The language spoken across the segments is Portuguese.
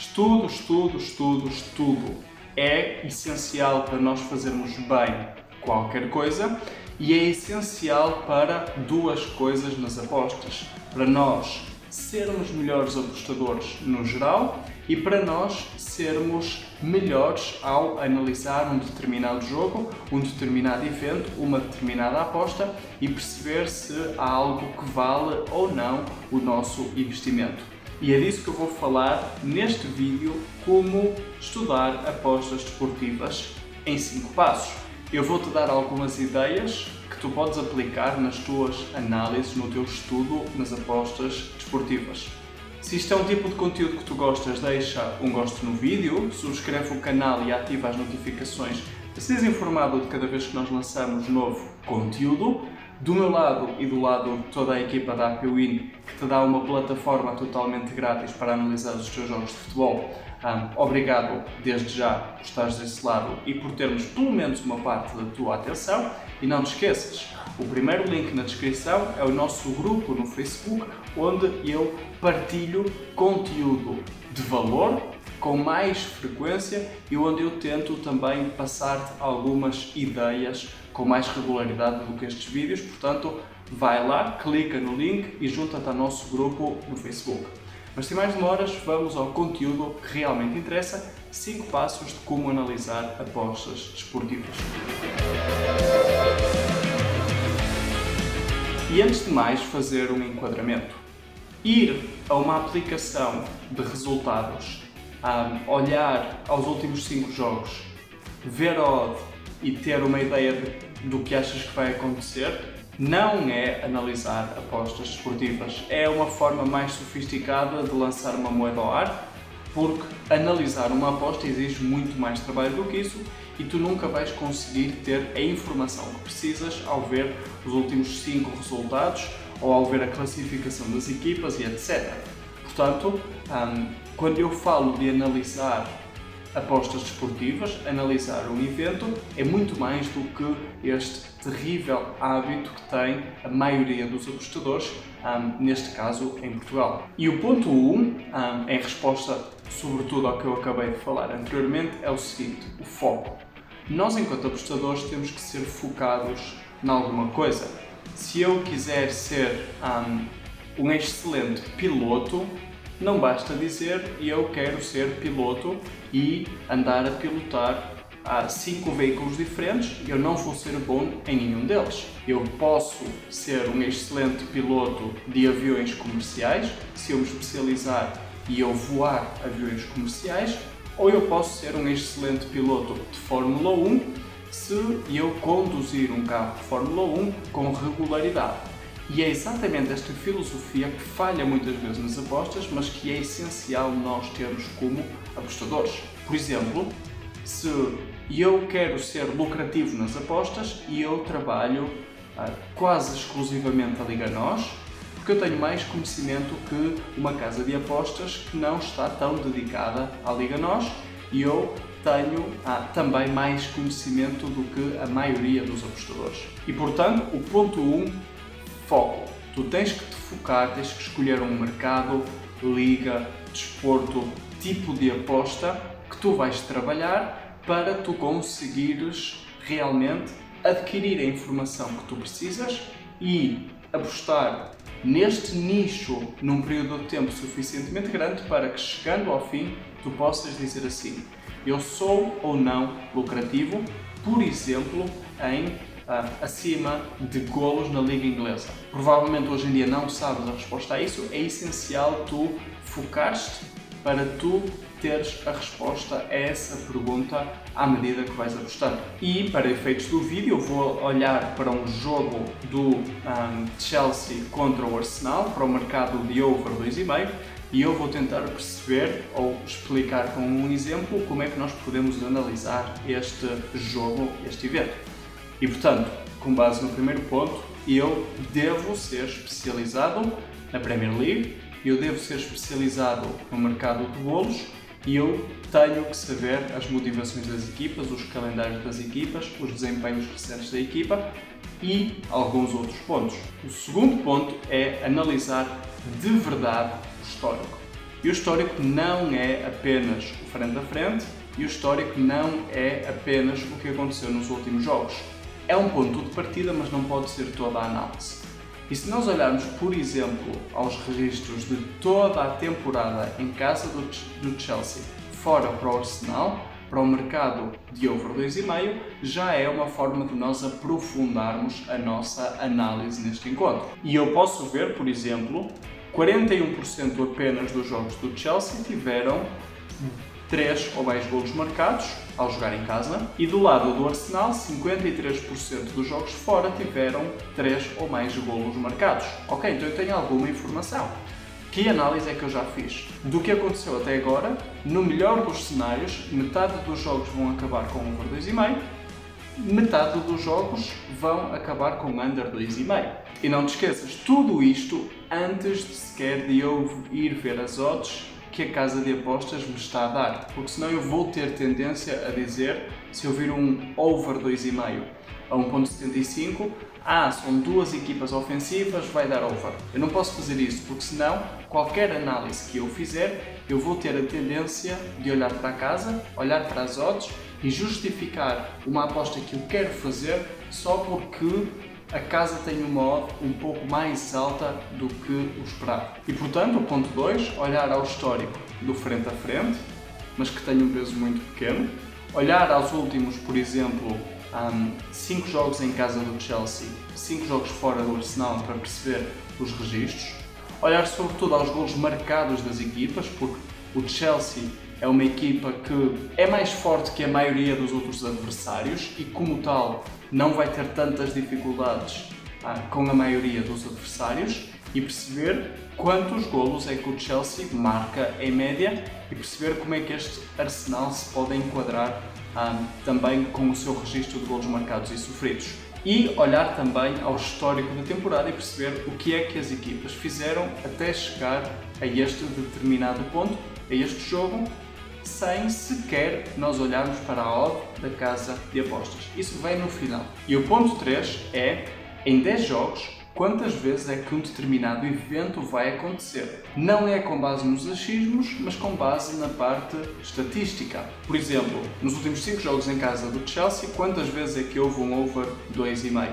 Estudo é essencial para nós fazermos bem qualquer coisa e é essencial para duas coisas nas apostas. Para nós sermos melhores apostadores no geral e para nós sermos melhores ao analisar um determinado jogo, um determinado evento, uma determinada aposta e perceber se há algo que vale ou não o nosso investimento. E é disso que eu vou falar neste vídeo, como estudar apostas desportivas em 5 passos. Eu vou-te dar algumas ideias que tu podes aplicar nas tuas análises, no teu estudo nas apostas desportivas. Se isto é um tipo de conteúdo que tu gostas, deixa um gosto no vídeo, subscreve o canal e ativa as notificações para seres informado de cada vez que nós lançamos novo conteúdo. Do meu lado e do lado de toda a equipa da APWin, que te dá uma plataforma totalmente grátis para analisar os teus jogos de futebol, obrigado desde já por estares desse lado e por termos pelo menos uma parte da tua atenção. E não te esqueças, o primeiro link na descrição é o nosso grupo no Facebook, onde eu partilho conteúdo de valor com mais frequência e onde eu tento também passar-te algumas ideias com mais regularidade do que estes vídeos. Portanto, vai lá, clica no link e junta-te ao nosso grupo no Facebook. Mas sem mais demoras, vamos ao conteúdo que realmente interessa: 5 passos de como analisar apostas desportivas. E antes de mais, fazer um enquadramento. Ir a uma aplicação de resultados, olhar aos últimos 5 jogos, ver a odd e ter uma ideia do que achas que vai acontecer, não é analisar apostas desportivas. É uma forma mais sofisticada de lançar uma moeda ao ar, porque analisar uma aposta exige muito mais trabalho do que isso e tu nunca vais conseguir ter a informação que precisas ao ver os últimos 5 resultados ou ao ver a classificação das equipas e etc. Portanto, quando eu falo de analisar apostas desportivas, analisar um evento, é muito mais do que este terrível hábito que tem a maioria dos apostadores, neste caso em Portugal. E o ponto 1, em resposta sobretudo ao que eu acabei de falar anteriormente, é o seguinte: o foco. Nós, enquanto apostadores, temos que ser focados em alguma coisa. Se eu quiser ser um excelente piloto, não basta dizer eu quero ser piloto e andar a pilotar 5 veículos diferentes. Eu não vou ser bom em nenhum deles. Eu posso ser um excelente piloto de aviões comerciais se eu me especializar e eu voar aviões comerciais, ou eu posso ser um excelente piloto de Fórmula 1 se eu conduzir um carro de Fórmula 1 com regularidade. E é exatamente esta filosofia que falha muitas vezes nas apostas, mas que é essencial nós termos como apostadores. Por exemplo, se eu quero ser lucrativo nas apostas e eu trabalho quase exclusivamente a Liga NOS, porque eu tenho mais conhecimento que uma casa de apostas que não está tão dedicada à Liga NOS, e eu tenho também mais conhecimento do que a maioria dos apostadores. E portanto, o ponto 1, foco. Tu tens que te focar, tens que escolher um mercado, liga, desporto, tipo de aposta que tu vais trabalhar para tu conseguires realmente adquirir a informação que tu precisas e apostar neste nicho num período de tempo suficientemente grande para que, chegando ao fim, tu possas dizer assim: eu sou ou não lucrativo, por exemplo, em acima de golos na Liga Inglesa. Provavelmente hoje em dia não sabes a resposta a isso. É essencial tu focares-te para tu teres a resposta a essa pergunta à medida que vais apostando. E para efeitos do vídeo, eu vou olhar para um jogo do Chelsea contra o Arsenal, para o mercado de over 2,5, e eu vou tentar perceber ou explicar com um exemplo como é que nós podemos analisar este jogo, este evento. E portanto, com base no primeiro ponto, eu devo ser especializado na Premier League, eu devo ser especializado no mercado de golos e eu tenho que saber as motivações das equipas, os calendários das equipas, os desempenhos recentes da equipa e alguns outros pontos. O segundo ponto é analisar de verdade o histórico. E o histórico não é apenas o frente a frente, e o histórico não é apenas o que aconteceu nos últimos jogos. É um ponto de partida, mas não pode ser toda a análise. E se nós olharmos, por exemplo, aos registros de toda a temporada em casa do Chelsea, fora para o Arsenal, para o mercado de over 2,5, já é uma forma de nós aprofundarmos a nossa análise neste encontro. E eu posso ver, por exemplo, 41% apenas dos jogos do Chelsea tiveram 3 ou mais golos marcados ao jogar em casa, e do lado do Arsenal, 53% dos jogos fora tiveram 3 ou mais golos marcados. Ok, então eu tenho alguma informação. Que análise é que eu já fiz? Do que aconteceu até agora, no melhor dos cenários, metade dos jogos vão acabar com over 2,5, metade dos jogos vão acabar com under 2,5. E não te esqueças, tudo isto antes de sequer de eu ir ver as odds que a casa de apostas me está a dar, porque senão eu vou ter tendência a dizer, se eu vir um over 2,5 a 1.75, são duas equipas ofensivas, vai dar over. Eu não posso fazer isso, porque senão qualquer análise que eu fizer, eu vou ter a tendência de olhar para a casa, olhar para as odds e justificar uma aposta que eu quero fazer só porque a casa tem uma odd um pouco mais alta do que o esperado. E portanto, o ponto 2, olhar ao histórico do frente a frente, mas que tem um peso muito pequeno. Olhar aos últimos, por exemplo, 5 jogos em casa do Chelsea, 5 jogos fora do Arsenal, para perceber os registros. Olhar sobretudo aos golos marcados das equipas, porque o Chelsea é uma equipa que é mais forte que a maioria dos outros adversários e, como tal, não vai ter tantas dificuldades com a maioria dos adversários, e perceber quantos golos é que o Chelsea marca em média e perceber como é que este Arsenal se pode enquadrar também com o seu registro de golos marcados e sofridos. E olhar também ao histórico da temporada e perceber o que é que as equipas fizeram até chegar a este determinado ponto, a este jogo, sem sequer nós olharmos para a odd da casa de apostas. Isso vem no final. E o ponto 3 é, em 10 jogos, quantas vezes é que um determinado evento vai acontecer. Não é com base nos achismos, mas com base na parte estatística. Por exemplo, nos últimos 5 jogos em casa do Chelsea, quantas vezes é que houve um over 2,5?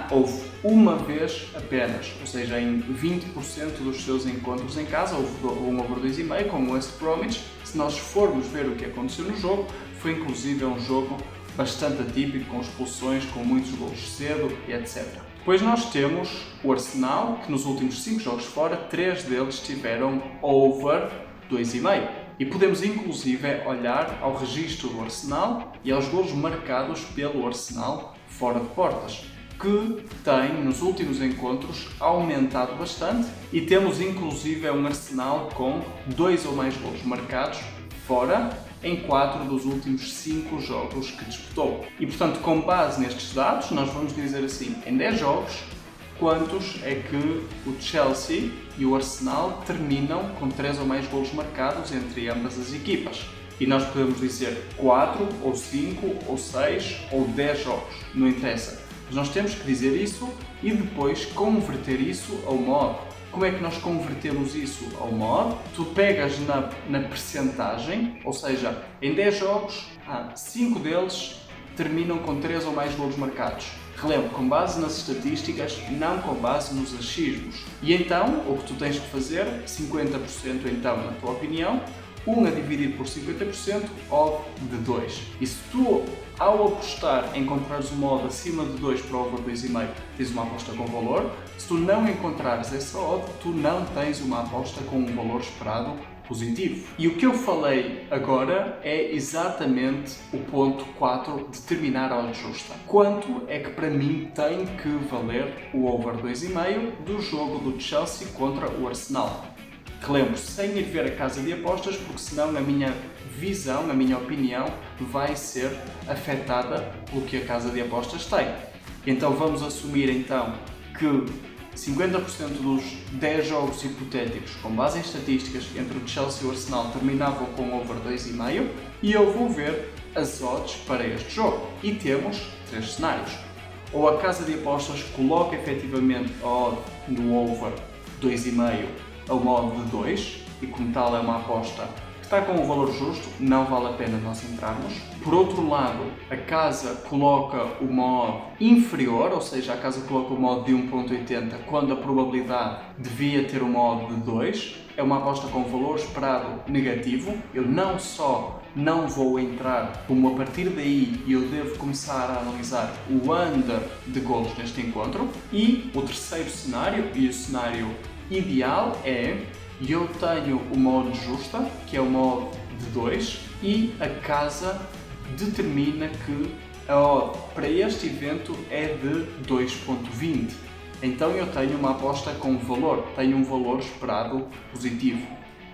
Houve uma vez apenas, ou seja, em 20% dos seus encontros em casa, houve um over 2,5 com o West Bromwich. Se nós formos ver o que aconteceu no jogo, foi inclusive um jogo bastante atípico, com expulsões, com muitos golos cedo e etc. Depois nós temos o Arsenal, que nos últimos 5 jogos fora, 3 deles tiveram over 2,5. E podemos inclusive olhar ao registro do Arsenal e aos golos marcados pelo Arsenal fora de portas, que tem, nos últimos encontros, aumentado bastante, e temos inclusive um Arsenal com 2 ou mais golos marcados fora em 4 dos últimos 5 jogos que disputou. E portanto, com base nestes dados, nós vamos dizer assim, em 10 jogos, quantos é que o Chelsea e o Arsenal terminam com 3 ou mais golos marcados entre ambas as equipas. E nós podemos dizer 4, ou 5, ou 6, ou 10 jogos, não interessa. Mas nós temos que dizer isso e depois converter isso ao modo. Como é que nós convertemos isso ao modo? Tu pegas na percentagem, ou seja, em 10 jogos, 5 deles terminam com 3 ou mais golos marcados. Relembro, com base nas estatísticas, não com base nos achismos. E então, o que tu tens que fazer, 50% então, na tua opinião, 1 a dividir por 50%, odd de 2. E se tu, ao apostar, encontrares uma odd acima de 2 para o over 2,5, tens uma aposta com valor. Se tu não encontrares essa odd, tu não tens uma aposta com um valor esperado positivo. E o que eu falei agora é exatamente o ponto 4, determinar a odd justa. Quanto é que para mim tem que valer o over 2,5 do jogo do Chelsea contra o Arsenal? Relembro, sem ir ver a casa de apostas, porque senão a minha visão, a minha opinião, vai ser afetada pelo que a casa de apostas tem. Então vamos assumir então que 50% dos 10 jogos hipotéticos, com base em estatísticas, entre o Chelsea e o Arsenal terminavam com over 2,5, e eu vou ver as odds para este jogo. E temos 3 cenários. Ou a casa de apostas coloca efetivamente a odd no over 2,5 a uma odd de 2, e como tal é uma aposta que está com um valor justo, não vale a pena nós entrarmos. Por outro lado, a casa coloca o mod inferior, ou seja, a casa coloca o mod de 1.80 quando a probabilidade devia ter o mod de 2. É uma aposta com valor esperado negativo. Eu não só não vou entrar, como a partir daí eu devo começar a analisar o under de golos neste encontro. E o terceiro cenário, e o cenário ideal, é eu tenho o modo justa, que é o modo de 2, e a casa determina que a odd para este evento é de 2.20. Então eu tenho uma aposta com valor, tenho um valor esperado positivo.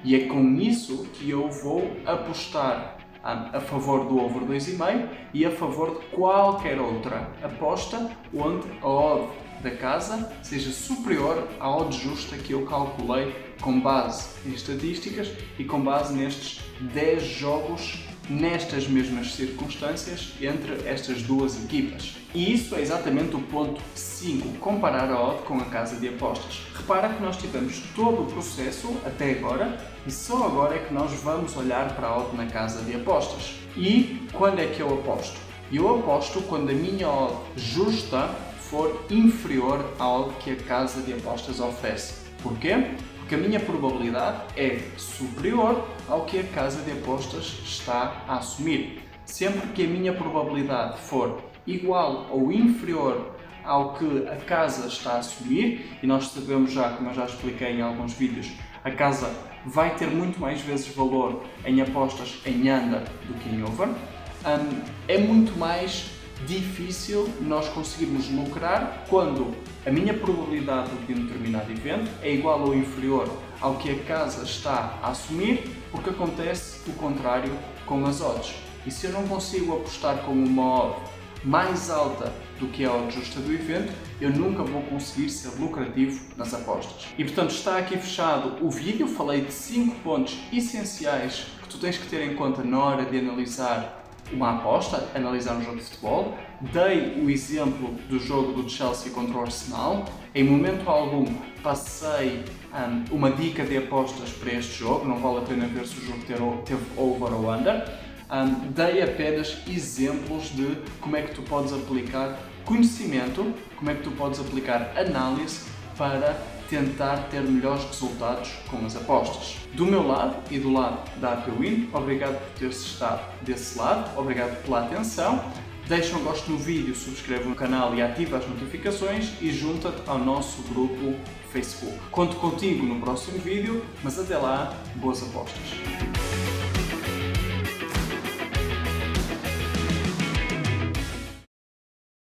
E é com isso que eu vou apostar a favor do over 2,5 e a favor de qualquer outra aposta onde a odd da casa seja superior à odd justa que eu calculei com base em estatísticas e com base nestes 10 jogos nestas mesmas circunstâncias entre estas duas equipas. E isso é exatamente o ponto 5, comparar a odd com a casa de apostas. Repara que nós tivemos todo o processo até agora e só agora é que nós vamos olhar para a odd na casa de apostas. E quando é que eu aposto? Eu aposto quando a minha odd justa for inferior à odd que a casa de apostas oferece. Porquê? Porque a minha probabilidade é superior ao que a casa de apostas está a assumir. Sempre que a minha probabilidade for igual ou inferior ao que a casa está a assumir, e nós sabemos já, como eu já expliquei em alguns vídeos, a casa vai ter muito mais vezes valor em apostas em under do que em over, é muito mais difícil nós conseguirmos lucrar quando a minha probabilidade de um determinado evento é igual ou inferior ao que a casa está a assumir, porque acontece o contrário com as odds. E se eu não consigo apostar com uma odd mais alta do que a odd justa do evento, eu nunca vou conseguir ser lucrativo nas apostas. E portanto está aqui fechado o vídeo. Falei de 5 pontos essenciais que tu tens que ter em conta na hora de analisar uma aposta, analisar um jogo de futebol. Dei o exemplo do jogo do Chelsea contra o Arsenal. Em momento algum passei uma dica de apostas para este jogo, não vale a pena ver se o jogo teve over ou under. Dei apenas exemplos de como é que tu podes aplicar conhecimento, como é que tu podes aplicar análise para tentar ter melhores resultados com as apostas. Do meu lado e do lado da APWin, obrigado por teres estado desse lado, obrigado pela atenção. Deixa um gosto no vídeo, subscreve no canal e ativa as notificações e junta-te ao nosso grupo Facebook. Conto contigo no próximo vídeo, mas até lá, boas apostas!